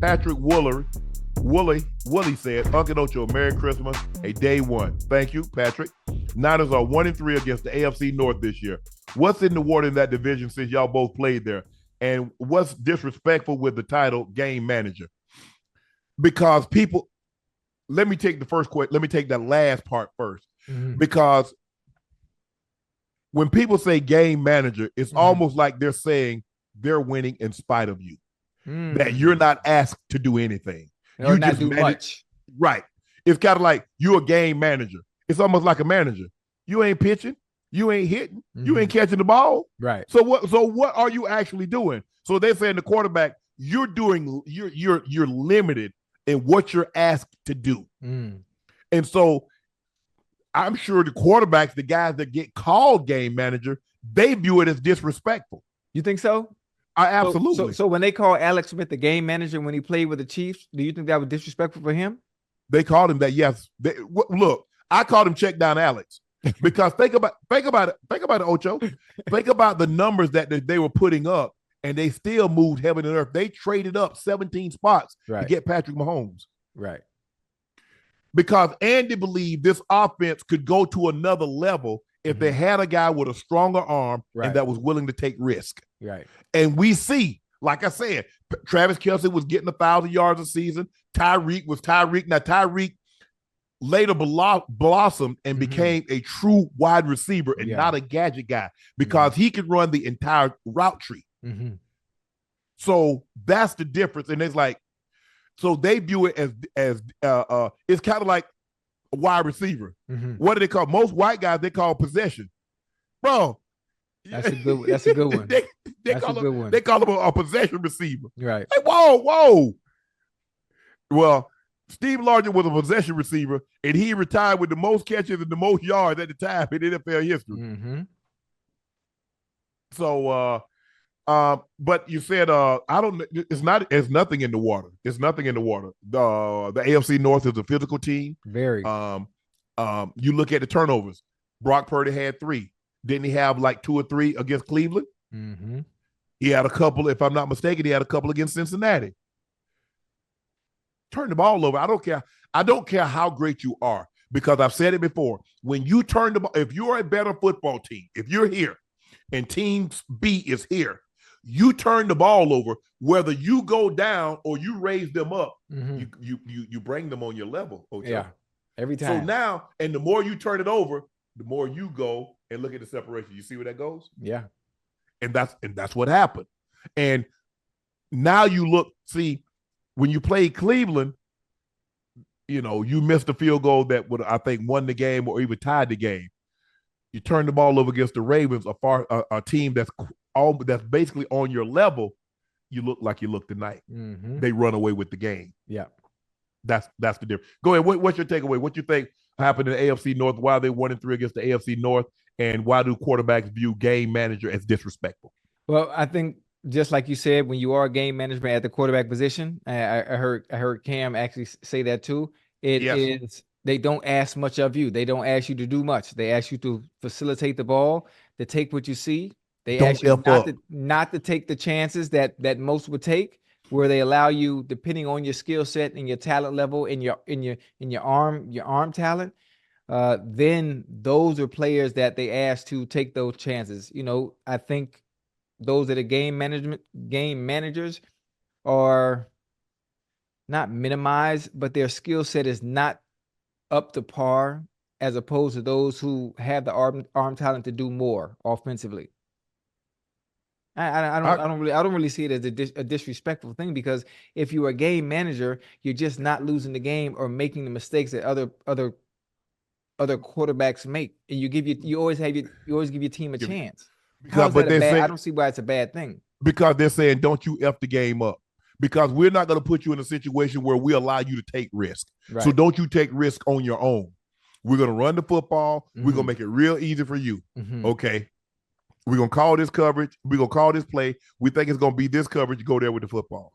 Patrick Woolley said, Unc Ocho, Merry Christmas, a day one. Thank you, Patrick. Niners are 1-3 against the AFC North this year. What's in the water in that division since y'all both played there? And what's disrespectful with the title game manager? Because people, let me take the first question. Let me take that last part first. Mm-hmm. Because when people say game manager, it's almost like they're saying they're winning in spite of you. That you're not asked to do anything. You not do much. Right. It's kind of like you're a game manager. It's almost like a manager. You ain't pitching. You ain't hitting. You ain't catching the ball. Right. So what are you actually doing? So they're saying the quarterback, you're limited in what you're asked to do. And so I'm sure the quarterbacks, the guys that get called game manager, they view it as disrespectful. You think so? Absolutely. So when they call Alex Smith the game manager when he played with the Chiefs, do you think that was disrespectful for him? They called him that. Yes. Look, I called him check down Alex because think about it, Ocho. Think about the numbers that they were putting up, and they still moved heaven and earth. They traded up 17 spots to get Patrick Mahomes. Right. Because Andy believed this offense could go to another level if they had a guy with a stronger arm and that was willing to take risk. Right. And we see, like I said, Travis Kelce was getting 1,000 yards a season. Tyreek. Now, Tyreek later blossomed and became a true wide receiver and not a gadget guy because he could run the entire route tree. So that's the difference. And it's like, so they view it as it's kind of like a wide receiver. What do they call? Most white guys, they call possession. Bro. That's a good one. They call him a possession receiver. Right. Like, whoa. Well, Steve Largent was a possession receiver, and he retired with the most catches and the most yards at the time in NFL history. So, but you said it's nothing in the water. It's nothing in the water. The AFC North is a physical team. Very. You look at the turnovers. Brock Purdy had 3. Didn't he have like 2 or 3 against Cleveland? He had a couple, if I'm not mistaken, he had a couple against Cincinnati. Turn the ball over. I don't care how great you are, because I've said it before. When you turn the ball, if you're a better football team, if you're here and team B is here, you turn the ball over, whether you go down or you raise them up, you bring them on your level. Ocho. Yeah, every time. So now, and the more you turn it over, the more you go and look at the separation. You see where that goes? Yeah. And that's what happened. And now you look, see, when you played Cleveland, you missed a field goal that would, I think, won the game or even tied the game. You turn the ball over against the Ravens, a team that's basically on your level. You look like you look tonight. They run away with the game. Yeah. That's the difference. Go ahead. What's your takeaway? What you think happened in the AFC North? Why are they 1-3 against the AFC North? And why do quarterbacks view game manager as disrespectful? Well, I think just like you said, when you are a game management at the quarterback position, I heard Cam actually say that too. Is they don't ask much of you. They don't ask you to do much. They ask you to facilitate the ball, to take what you see. They ask you not to take the chances that most would take, where they allow you, depending on your skill set and your talent level and your arm talent. Then those are players that they ask to take those chances. I think those that are game managers are not minimized, but their skill set is not up to par, as opposed to those who have the arm talent to do more offensively. I don't really see it as a disrespectful thing, because if you're a game manager, you're just not losing the game or making the mistakes that other quarterbacks make, and you always give your team a chance. I don't see why it's a bad thing. Because they're saying, don't you F the game up. Because we're not going to put you in a situation where we allow you to take risk. Right. So don't you take risk on your own. We're going to run the football. We're going to make it real easy for you. Okay. We're going to call this coverage. We're going to call this play. We think it's going to be this coverage. You go there with the football.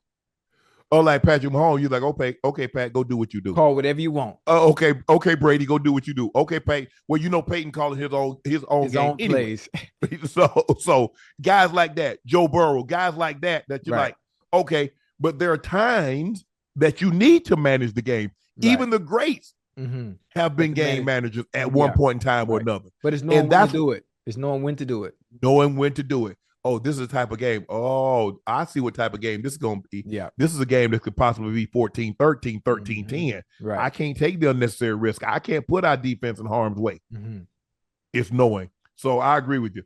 Or like Patrick Mahomes, you're like, okay, Pat, go do what you do. Call whatever you want. Okay, Brady, go do what you do. Okay, Peyton. Well, Peyton calling his own game anyway. Plays. So guys like that, Joe Burrow, guys like that you're like, okay, But there are times that you need to manage the game. Right. Even the greats have been game managers at one point in time or another. But it's knowing when to do it. It's knowing when to do it. Knowing when to do it. Oh, this is a type of game. Oh, I see what type of game this is going to be. Yeah. This is a game that could possibly be 14-13, 13-10. Right. I can't take the unnecessary risk. I can't put our defense in harm's way. It's knowing. So I agree with you.